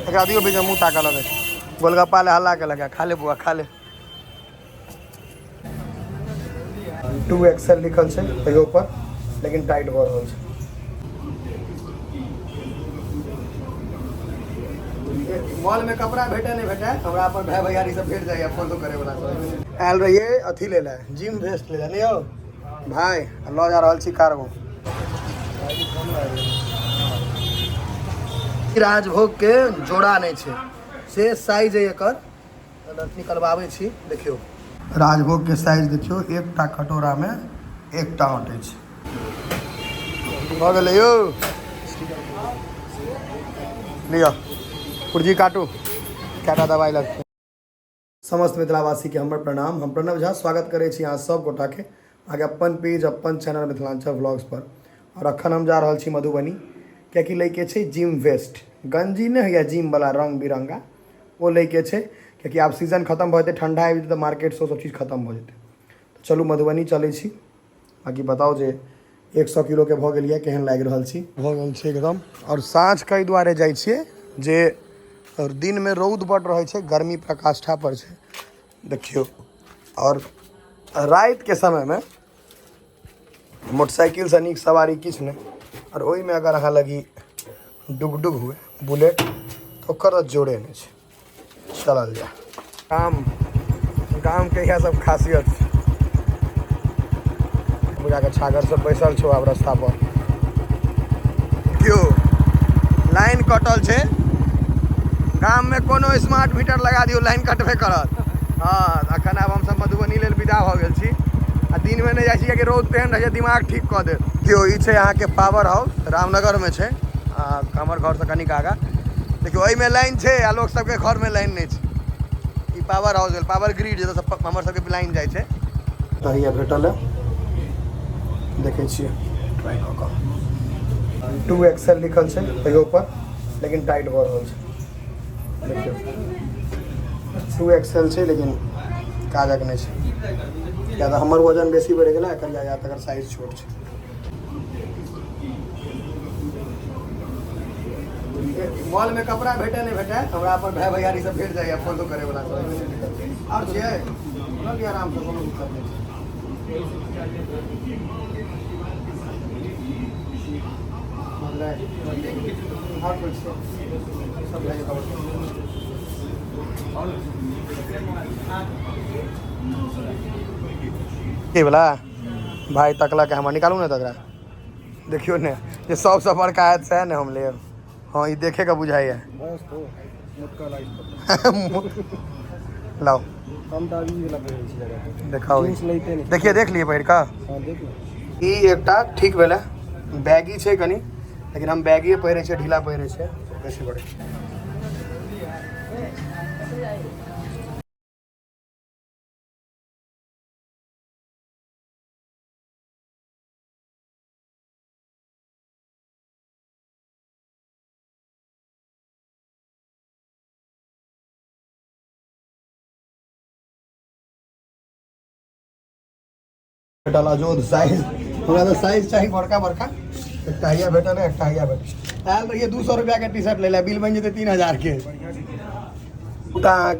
एकरा दियो भी मुँह ताकऽ लगे गोलगप्पा ले हल्ला के लगे खा ले बुआ खा ले 2XL लिखल छै एगो पर लेकिन टाइट भऽ रहल छै मॉल में कपड़ा भेटे नहीं भेटे हमरा अपन भाई भैयारी सब भेट जाइए फोन तो करे वाला सब आयल रहिए अथी ले ले जिम वेस्ट ले ले नहीं हो भाई लऽ जा रहल छी कार्गो राजभोग के जोड़ा नहीं छै से साइज है एकर निकलवाबै छी देखियो राजभोग के साइज देखियो एकटा कटोरा में एकटा अटै छै भऽ गेलै यौ लिअ पुर्जी काटू क्या दवाई लगते समस्त मिथिलावासी के हमर प्रणाम हम प्रणव झा स्वागत करे छी अहाँ सब गोटा के आगे अपन पेज अपन चैनल मिथिलांचल व्लॉग्स पर और अखन हम जा रहल छी मधुबनी कियाकि लैके छै जिम वेस्ट गंजी नहीं होइए जिम वाला रंग बिरंगा वो लैके छै कियाकि आब सीजन खत्म भऽ जेतै ठंडा आबि जेतै तऽ मार्केट से सब चीज खत्म भऽ जेतै तो चलू मधुबनी चलै छी बाकी बताओ जे 100 किलो के भऽ गेलिए केहन लागि रहल छी भऽ गेल छै एकदम और साँझ कई दुआरे जाइ छियै जे और दिन में रौद बड़ रहे छै गर्मी प्रकाष्ठा पर छै देखियो और रात के समय में मोटरसाइकिल से नीक सवारी किछ नहीं और ओहि में अगर अहाँ लगी डुगडुग हुए बुलेट तो ओकर जोड़े नहीं छै चलल जा गाम के इएह सब खासियत छै बुझा के छागर सब बैसल छो आब रास्ता पर क्यों लाइन कटल छै गाम में कोनो स्मार्ट मीटर लगा दियो लाइन कटबे करत हाँ अखन आब हम सब मधुबनी लेल विदा भऽ गेल छी आ दिन में नहीं जाइ छी कि रौद तेहन रहै छै दिमाग ठीक कऽ दे देखियो ई छै अहाँ के पावर हाउस रामनगर में छै हमर घर से कनिक आगा देखियो एहि में लाइन छै आ लोग सबके घर में लाइन नहीं छै ई पावर हाउस भेल पावर ग्रिड जतऽ सब हमर सबके लाइन जाइ छै तहिया भेटल है देखै छियै ट्राई कऽ कऽ 2XL लिखल छै एगो पर लेकिन टाइट भऽ रहल छै देखियो 2XL छै लेकिन काजक नहीं छै या तऽ हमर वजन बेसी बढ़ि गेलै एकर या तकर साइज छोट छै मॉल में कपड़ा भेटे नहीं भेटे हमरा अपन भाई भैयारी सब भेट जाइए फोटो करे वाला सब और छियै कोनो भी आराम से कोनो दिक्कत नहीं के बोला भाई तकला के हम निकालू ना तकरा देखियो ने ये सबसे बड़का है से ने हम ले हाँ ये देखे का बुझाइए लाओ देखाओ देखिए देख लिए पहिर का ई एकटा ठीक भेलै बैगी छै कनी लेकिन हम बैगी पहिरे छै ढीला पहिरे छै बेसी बड़े भेटल अजोद साइज हमरा तो साइज चाहिए बड़का बड़का एक टाइया भेटल है एक टाइया भेटल आयल रहिए 200 रुपया के टी शर्ट ले ले बिल बन जेते 3000 के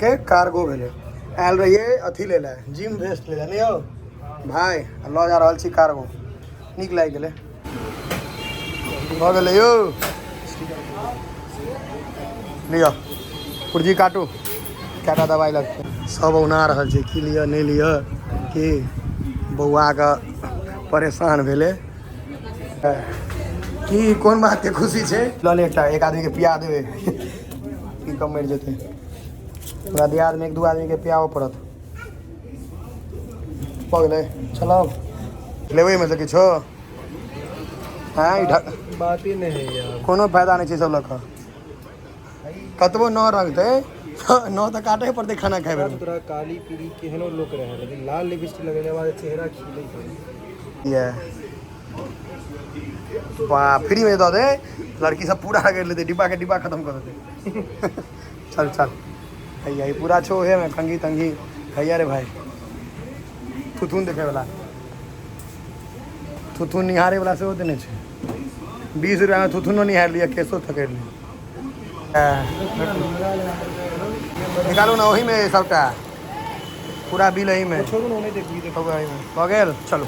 के कार्गो भेले आयल रहिए अथी ले ले जिम वेस्ट ले ले नहीं हो भाई लऽ जा रहल छी कार्गो नीक लागि गेलै भऽ गेलै यौ लिअ पुर्जी काटू क्या दवाई लगते सब औना रहल छै की लिअ नहीं लिअ कि बौआ का परेशान भेले कि कोन बात के खुशी छै लऽ एकटा एक आदमी के पिया देबे की कम मरि जेतै पूरा दियाद में एक दू आदमी के पियाओ पड़त भऽ गेलै चलो लेबै में से किछो हाँ बात ही नहीं है यार कोनो फायदा नहीं छै सब लऽ कऽ कतबो न रखतै न तऽ काटे पड़तै खाना खाए में तोरा काली पीली केहनो लोक रहे लेकिन लाल लिपस्टिक लगेले बाद चेहरा खिलै छै ये वाह फ्री में दऽ दे लड़की सब पूरा कर लेते डिब्बा के डिब्बा खत्म कर देते चल चल भैया ये पूरा छो है मैं कंगी तंगी भैया रे भाई थुथुन देखे वाला थुथुन निहारे वाला से होते नहीं 20 रुपया में थुथुनो निहार लिया केसो थकेर लिया निकालू ना वही में सबटा पूरा बिल यही में छोड़ू ना उन्हें देखिए देखो हो गेल चलो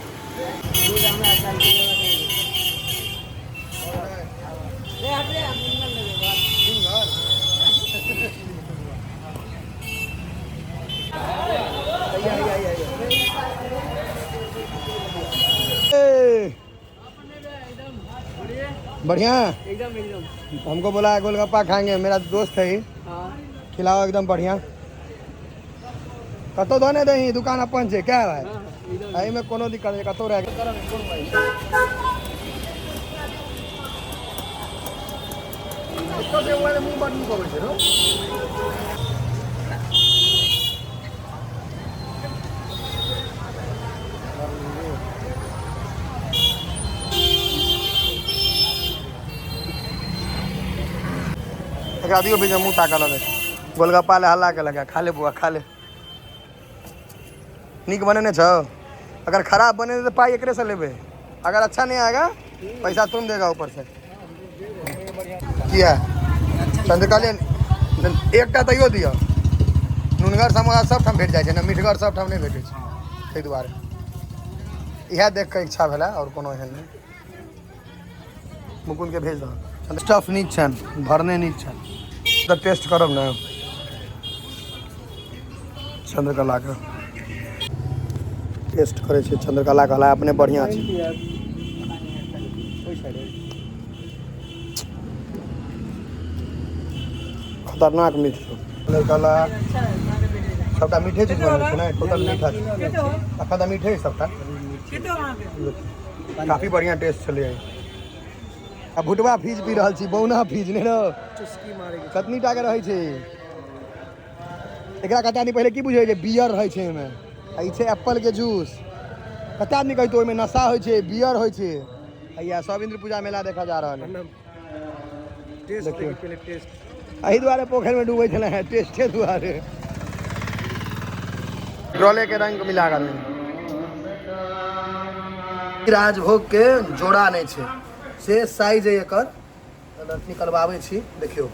बढ़िया एकदम एकदम हमको बोला गोलगप्पा खाएंगे मेरा दोस्त है ही हाँ खिलाओ एकदम बढ़िया कतो धोने दही दुकान अपन छे क्या है एही में कोनो दिक्कत नहीं कतो रह एकरा दियो बीच में मुंह ताका लगे गोलगप्पा ले हल्ला के लगा खा ले बुआ खा ले नीक बने ने छो अगर खराब बने तो पाई एकरे से लेबे अगर अच्छा नहीं आएगा पैसा तुम देगा ऊपर से किया चंद्रकालियन एकटा तैयो दियो नुनगर समोसा सब ठाम भेट जाइ छै ना मीठगर सब ठाम नहीं भेटै छै ताहि दुआरे इएह देख के इच्छा भेला और कोनो एहन नहीं मुकुंद के भेज दो स्टफ नीक छन भरने नीक छन तो टेस्ट करब ना चंद्रकला के टेस्ट करे छै चंद्रकला के हला अपने बढ़िया छै खतरनाक मीठ छै चंद्रकला सबटा मीठे चीज बनबै छै ना टोटल मीठा छै अखन मीठे सबटा काफी बढ़िया टेस्ट छलै आ भुटवा फीज पी रहल छी बौना फीज ने रो चुस्की मारे कतनी टा के रहै छै एकरा कते आदमी पहिले की बुझै छै बियर रहै छै एमे आ ई छै एप्पल के जूस कते आदमी कहै तो ओहिमे नशा होइ छै बियर होइ छै आ या सब इंद्र पूजा मेला देखा जा रहल है टेस्ट देखिए पहले टेस्ट एही दुआरे पोखर में डूबै छले हैं टेस्टे दुआरे डोले के रंग मिला कर राजभोग के जोड़ा नहीं छै से साइज है एकर निकलवाबै छी देखियो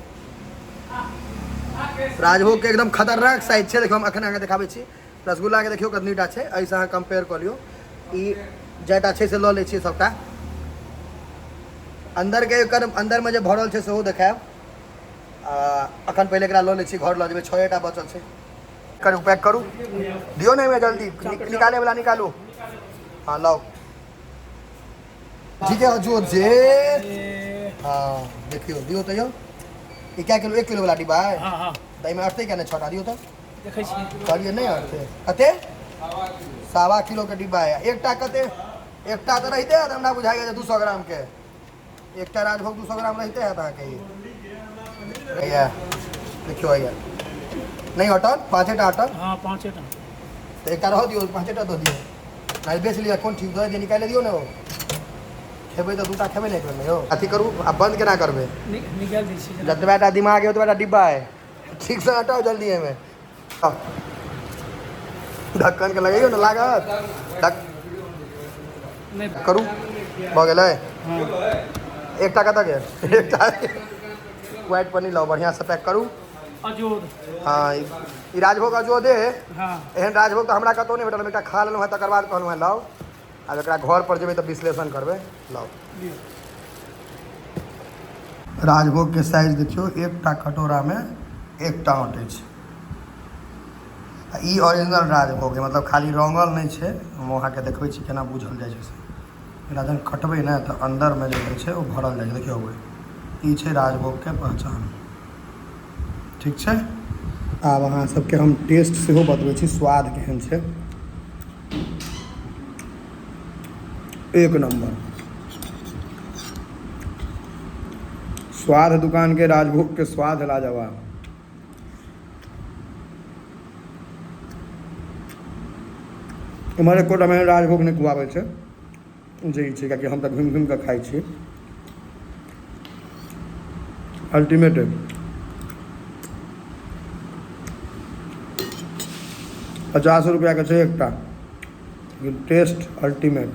राजभोग के एकदम खतरनाक साइज छै देखियो हम अखन आगे देखाबै छी रसगुल्ला के देखियो कतनीटा छै एहिसँ अहाँ कंपेयर कऽ लियौ ई जेटा छै से लऽ लै छियै सबटा अंदर के एकर अंदर में जे भरल छै सेहो देखायब अखन पहिले एकरा लऽ लै छी घर लऽ जेबै 6टा बचल छै करू पैक करू दियो नहीं मैं जल्दी निकाले वाला निकालू हाँ लाओ ठीक है जो जे हाँ देखियो दियो तो यो ये क्या किलो 1 किलो वाला डिब्बा है हाँ हाँ दही में अटते क्या नहीं छोटा दियो तो देखै छी कहलिए नहीं अटते कते 1.25 किलो के डिब्बा है एकटा कते एकटा तो रहते है हमरा बुझाइए 200 ग्राम के एकटा राजभोग 200 ग्राम रहते है अहाँ के भैया देखियो भैया नहीं अटल 5टा अटल हाँ 5टा तो एकटा रह दियो 5टा दो दियो नहीं बेच लिया कौन ठीक दो निकाल दियो ना वो खेबै तो 2टा खेबै नहीं करबै यौ अथी करू आ बंद केना करबै निकाल दै छी जतबाटा दिमाग है ओतबाटा डिब्बा है ठीक से हटाओ जल्दी में ढक्कन के लगैयो ना लागत ढक नहीं करू भऽ गेलै हाँ एकटा कतऽ गेल एकटा व्हाइट पनीर लाओ बढ़िया से पैक करू अजोद हाँ ई राजभोग अजोदे हाँ एहन राजभोग तो हमरा कतौ नहीं भेटल हम एकटा खा लेलहुँ तकर बाद कहलहुँ हैं लाओ आब एकरा घर पर जेबै तऽ विश्लेषण करबै लाओ राजभोग के साइज देखियो एकटा कटोरा में एकटा अटै छै ई ओरिजिनल राजभोग है मतलब खाली रंगल नहीं छै हम अहाँके देखबै छी केना बुझल जाइ छै से एकरा जखन कटबै ने तऽ अंदर में जे छै ओ भरल जाइ छै देखियौ ई छै राजभोग के पहचान ठीक छै आब अहाँ सबके हम टेस्ट सेहो बतबै छी स्वाद केहन छै एक नंबर स्वाद दुकान के राजभोग के स्वाद लाजवाब इम्हर एकोटा में राजभोग नहीं खुआबै छै जे ई छै कियाकि हम तऽ घुमि घुमि कऽ खाइ छी अल्टीमेट 50 रुपया के छै एकटा टेस्ट अल्टीमेट